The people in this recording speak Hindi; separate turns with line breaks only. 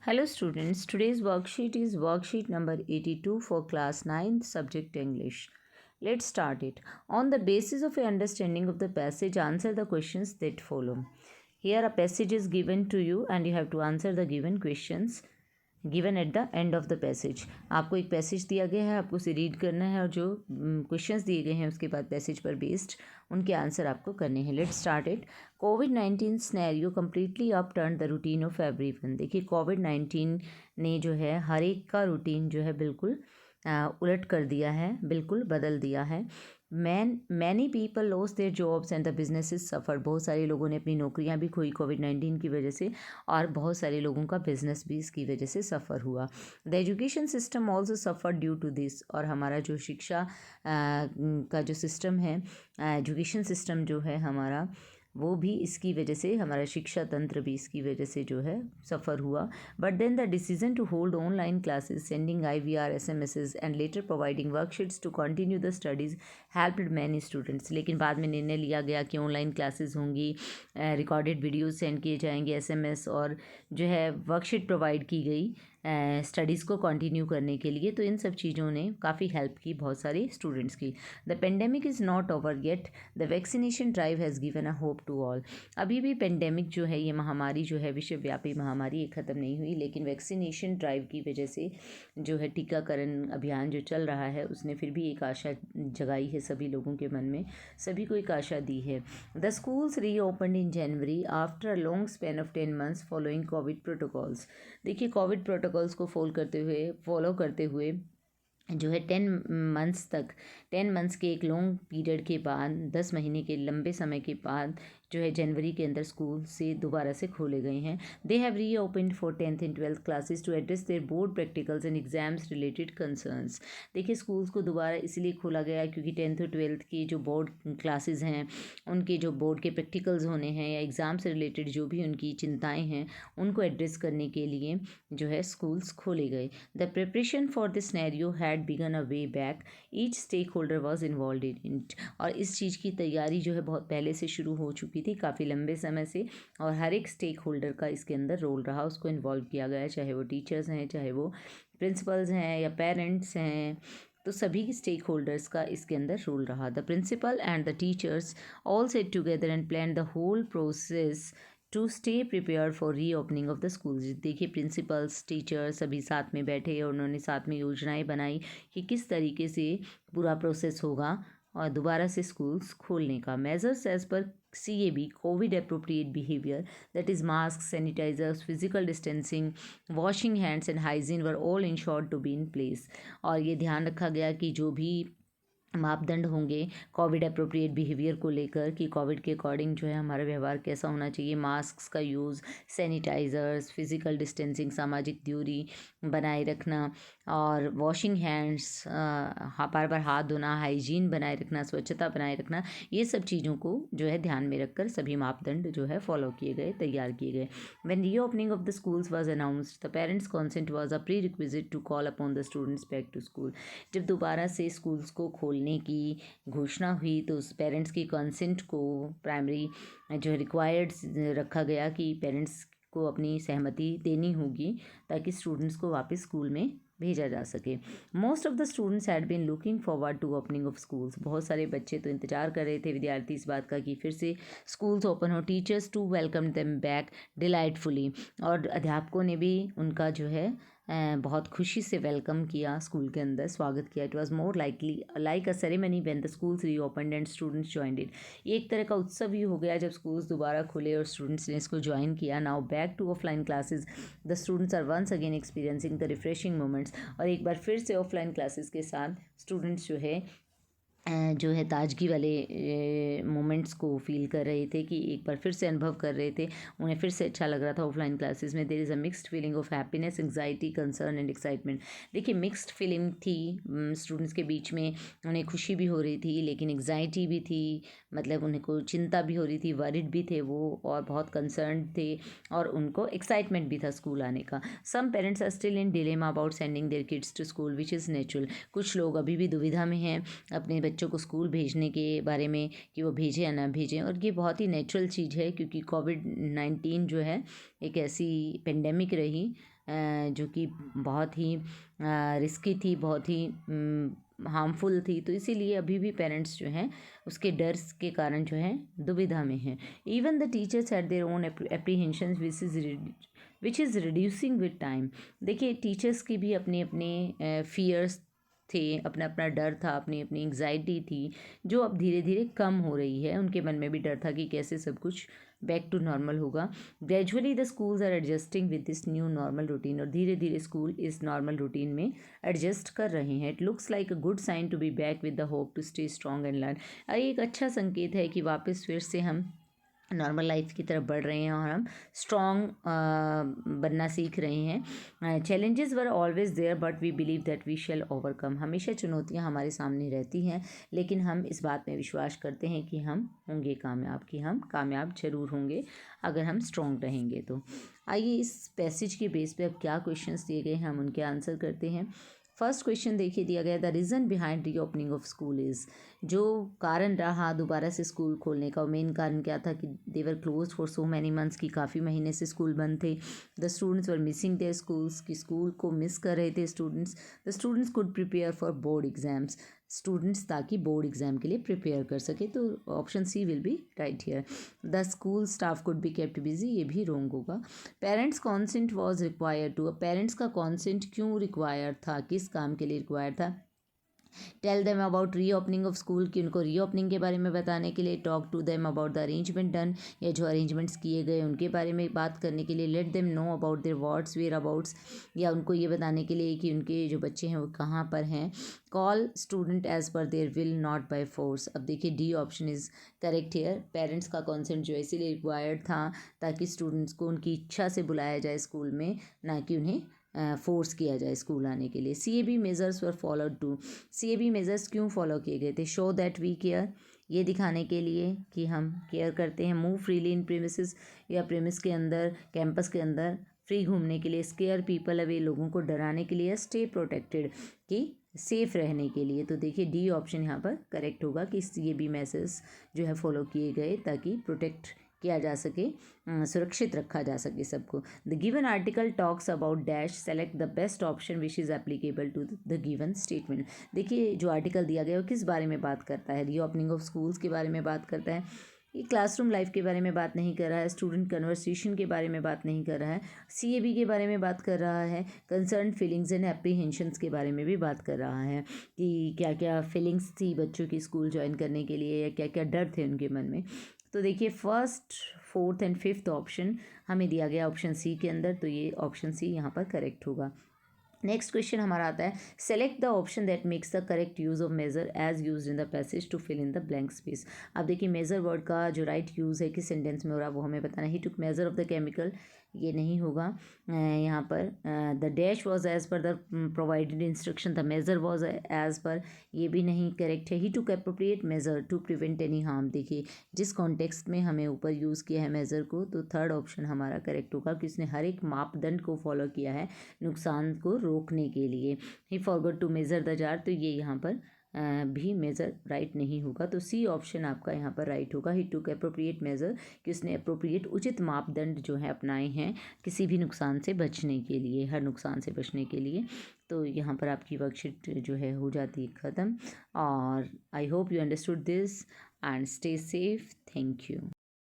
Hello students, today's worksheet is worksheet number 82 for class 9th subject English. Let's start it. On the basis of your understanding of the passage, answer the questions that follow. Here a passage is given to you and you have to answer the given questions given at the end of the passage. आपको एक पैसेज दिया गया है, आपको उसे रीड करना है और जो क्वेश्चंस दिए गए हैं उसके बाद पैसेज पर बेस्ड उनके आंसर आपको करने हैं. Let's start it. Covid scenario completely up turn the routine of everyone. देखिए कोविड-19 ने जो है हर एक का रूटीन जो है बिल्कुल उलट कर दिया है, बिल्कुल बदल दिया है. Many people loss their jobs and the businesses suffer. बहुत सारे लोगों ने अपनी नौकरियां भी खोई कोविड-19 की वजह से और बहुत सारे लोगों का बिजनेस भी इसकी वजह से सफ़र हुआ. The education system also suffer due to this. और हमारा जो शिक्षा का जो सिस्टम है, एजुकेशन सिस्टम जो है हमारा, वो भी इसकी वजह से, हमारा शिक्षा तंत्र भी इसकी वजह से जो है सफ़र हुआ. But then the decision to hold online classes, sending IVR SMSs and letter providing worksheets to continue the studies helped many students. लेकिन बाद में निर्णय लिया गया कि ऑनलाइन क्लासेस होंगी, रिकॉर्डेड वीडियोज़ सेंड किए जाएंगे, SMS और जो है वर्कशीट प्रोवाइड की गई स्टडीज़ को कंटिन्यू करने के लिए. तो इन सब चीज़ों ने काफ़ी हेल्प की बहुत सारे स्टूडेंट्स की. The pandemic is not over yet. The vaccination drive has given a hope to all. अभी भी पेंडेमिक जो है, ये महामारी जो है, विश्वव्यापी महामारी, ये ख़त्म नहीं हुई, लेकिन वैक्सीनेशन ड्राइव की वजह से जो है टीकाकरण अभियान जो चल रहा है उसने फिर भी एक आशा जगाई है सभी लोगों के मन में, सभी को एक आशा दी है. The schools reopened in January after a long span of 10 months following covid protocols. देखिए कोविड प्रोटोकॉल्स को फॉलो करते हुए जो है 10 months के एक लॉन्ग पीरियड के बाद, 10 महीने के लंबे समय के बाद जो है जनवरी के अंदर स्कूल से दोबारा से खोले गए हैं. They have reopened for 10th and 12th classes to address their board practicals and exams related concerns. देखिए स्कूल्स को दोबारा इसलिए खोला गया क्योंकि 10th और 12th की जो बोर्ड क्लासेस हैं, उनके जो बोर्ड के प्रैक्टिकल्स होने हैं या एग्ज़ाम से रिलेटेड जो भी उनकी चिंताएँ हैं, उनको एड्रेस करने के लिए जो है स्कूल्स खोले गए. The preparation for this scenario had begun a way back. Each stakeholder was involve in it. और इस चीज़ की तैयारी जो है बहुत पहले से शुरू हो चुकी थी, काफ़ी लंबे समय से, और हर एक स्टेक होल्डर का इसके अंदर रोल रहा, उसको इन्वॉल्व किया गया, चाहे वो टीचर्स हैं, चाहे वो प्रिंसिपल्स हैं या पेरेंट्स हैं, तो सभी स्टेक होल्डर्स का इसके अंदर रोल रहा. The principal and the teachers all set together and plan the whole process to stay prepare for reopening of the schools. देखिए प्रिंसिपल्स, टीचर्स सभी साथ में बैठे और उन्होंने साथ में योजनाएं बनाई कि किस तरीके से पूरा प्रोसेस होगा और दोबारा से स्कूल्स खोलने का. Measures as per CAB, COVID appropriate behaviour, that is mask, sanitisers, physical distancing, washing hands and hygiene were all ensured to be in place. और ये ध्यान रखा गया कि जो भी मापदंड होंगे कोविड अप्रोप्रिएट बिहेवियर को लेकर, कि कोविड के अकॉर्डिंग जो है हमारा व्यवहार कैसा होना चाहिए, मास्क का यूज़, सैनिटाइज़र्स, फिज़िकल डिस्टेंसिंग, सामाजिक दूरी बनाए रखना, और वॉशिंग हैंड्स, बार बार हाथ धोना, हाइजीन बनाए रखना, स्वच्छता बनाए रखना, ये सब चीज़ों को जो है ध्यान में रखकर सभी मापदंड जो है फॉलो किए गए, तैयार किए गए. When reopening of the schools was announced, the parents consent was a prerequisite to call upon the students back to school. जब दोबारा से स्कूल्स को खोलने की घोषणा हुई तो उस पेरेंट्स की कंसेंट को प्राइमरी जो है रिक्वायर्ड रखा गया कि पेरेंट्स को अपनी सहमति देनी होगी ताकि स्टूडेंट्स को वापस स्कूल में भेजा जा सके. Most of the students had been looking forward to opening of schools. बहुत सारे बच्चे तो इंतजार कर रहे थे, विद्यार्थी, इस बात का कि फिर से स्कूल्स ओपन हो. Teachers to welcome them back delightfully. और अध्यापकों ने भी उनका जो है बहुत खुशी से वेलकम किया, स्कूल के अंदर स्वागत किया. It was more like a ceremony when the schools reopened and students joined it. ये एक तरह का उत्सव ही हो गया जब स्कूल्स दोबारा खुले और स्टूडेंट्स ने इसको ज्वाइन किया. Now back to offline classes, the students are once again experiencing the refreshing moments. और एक बार फिर से ऑफलाइन क्लासेस के साथ स्टूडेंट्स जो है ताजगी वाले मोमेंट्स को फील कर रहे थे, कि एक बार फिर से अनुभव कर रहे थे, उन्हें फिर से अच्छा लग रहा था ऑफलाइन क्लासेस में. There is a mixed feeling of happiness, anxiety, concern and excitement. देखिए मिक्स्ड फीलिंग थी स्टूडेंट्स के बीच में. उन्हें खुशी भी हो रही थी, लेकिन एंग्जाइटी भी थी, मतलब उन्हें को चिंता भी हो रही थी, वरिड भी थे वो, और बहुत कंसर्न थे, और उनको एक्साइटमेंट भी था स्कूल आने का. Some parents are still in dilemma about sending their kids to school which is natural. कुछ लोग अभी भी दुविधा में हैं अपने बच्चों को स्कूल भेजने के बारे में कि वो भेजें या ना भेजें, और ये बहुत ही नेचुरल चीज़ है क्योंकि कोविड-19 जो है एक ऐसी पेंडेमिक रही जो कि बहुत ही रिस्की थी, बहुत ही हार्मफुल थी। तो इसीलिए अभी भी पेरेंट्स जो हैं उसके डर के कारण जो है दुविधा में हैं। Even the teachers had their own apprehension which is reducing with time. देखिए टीचर्स की भी अपने अपने फियर्स थे, अपना अपना डर था, अपनी अपनी एंग्जाइटी थी, जो अब धीरे धीरे कम हो रही है। उनके मन में भी डर था कि कैसे सब कुछ बैक टू नॉर्मल होगा। Gradually the schools are adjusting with this new normal routine, और धीरे धीरे स्कूल इस नॉर्मल रूटीन में एडजस्ट कर रहे हैं। It looks like a good sign to be back with the hope to stay strong and learn. एक अच्छा संकेत है कि वापस फिर से हम नॉर्मल लाइफ की तरफ बढ़ रहे हैं और हम स्ट्रॉन्ग बनना सीख रहे हैं। Challenges were always there but we believe that we shall overcome. हमेशा चुनौतियां हमारे सामने रहती हैं, लेकिन हम इस बात में विश्वास करते हैं कि हम होंगे कामयाब, कि हम कामयाब जरूर होंगे अगर हम स्ट्रॉन्ग रहेंगे तो। आइए इस पैसेज के बेस पे अब क्या क्वेश्चंस दिए गए हैं हम उनके आंसर करते हैं। फर्स्ट क्वेश्चन देखिए दिया गया, द रीज़न बिहाइंड री ओपनिंग ऑफ स्कूल इज़। जो कारण रहा दोबारा से स्कूल खोलने का, मेन कारण क्या था कि they were close for so many months, की काफ़ी महीने से स्कूल बंद थे। The students were missing their schools, की स्कूल को मिस कर रहे थे students. The students could prepare for board exams, students ताकि बोर्ड एग्जाम के लिए प्रिपेयर कर सके। तो option C will be right here. The school staff could be kept busy, ये भी रॉन्ग होगा। Parents consent was required to, parents का कॉन्सेंट क्यों रिक्वायर्ड था, किस काम के लिए रिक्वायर्ड था। टेल देम अबाउट री ओपनिंग ऑफ स्कूल, कि उनको री ओपनिंग के बारे में बताने के लिए। Talk to them about the arrangement done, या जो अरेंजमेंट्स किए गए उनके बारे में बात करने के लिए। Let them know about their what's whereabouts, या उनको ये बताने के लिए कि उनके जो बच्चे हैं वो कहाँ पर हैं। Call student as per their will not by force. अब देखिए D option is correct here. Parents का कंसेंट जो है इसीलिए रिक्वायर्ड था ताकि स्टूडेंट्स को उनकी इच्छा से बुलाया जाए स्कूल में, ना कि उन्हें फोर्स किया जाए स्कूल आने के लिए। CAB measures were followed to, CAB measures क्यों फॉलो किए गए थे। शो दैट वी केयर, ये दिखाने के लिए कि हम केयर करते हैं। मूव फ्रीली इन प्रेमिसेस, या प्रेमिस के अंदर, कैंपस के अंदर फ्री घूमने के लिए। स्केयर पीपल अवे, लोगों को डराने के लिए। स्टे प्रोटेक्टेड, कि सेफ रहने के लिए। तो देखिए डी ऑप्शन यहाँ पर करेक्ट होगा कि CAB मैसेज जो है फॉलो किए गए ताकि प्रोटेक्ट किया जा सके, सुरक्षित रखा जा सके सबको। The given article talks about dash, select the best option which is applicable to the given statement. देखिए जो आर्टिकल दिया गया वो किस बारे में बात करता है। री ओपनिंग ऑफ स्कूल्स के बारे में बात करता है, ये क्लासरूम लाइफ के बारे में बात नहीं कर रहा है, स्टूडेंट कन्वर्सेशन के बारे में बात नहीं कर रहा है, CAB के बारे में बात कर रहा है, कंसर्न फीलिंग्स एंड एप्रीहेंशंस के बारे में भी बात कर रहा है कि क्या क्या फीलिंग्स थी बच्चों की स्कूल ज्वाइन करने के लिए, या क्या क्या डर थे उनके मन में। तो देखिए first, fourth and fifth option हमें दिया गया ऑप्शन सी के अंदर, तो ये ऑप्शन सी यहाँ पर करेक्ट होगा। नेक्स्ट क्वेश्चन हमारा आता है, select the option that makes the correct use of measure as use in the passage to fill in the blank space. अब देखिए मेजर वर्ड का जो राइट यूज़ है किस सेंटेंस में हो रहा है वो हमें बताना है। He took measure of the chemical, ये नहीं होगा। यहाँ पर the dash was as per the provided instruction, the measure was as per, ये भी नहीं करेक्ट है। He took appropriate measure to prevent any harm, देखिए जिस कॉन्टेक्स्ट में हमें ऊपर यूज़ किया है मेजर को, तो थर्ड ऑप्शन हमारा करेक्ट होगा कि उसने हर एक मापदंड को फॉलो किया है नुकसान को रोकने के लिए। He forgot to measure the jar, तो ये यहाँ पर भी मेज़र राइट नहीं होगा। तो सी ऑप्शन आपका यहाँ पर राइट होगा। ही टुक अप्रोप्रिएट मेज़र, कि उसने अप्रोप्रिएट उचित मापदंड जो है अपनाए हैं किसी भी नुकसान से बचने के लिए, हर नुकसान से बचने के लिए। तो यहाँ पर आपकी वर्कशीट जो है हो जाती है ख़त्म। और I hope you understood this and stay safe. Thank you.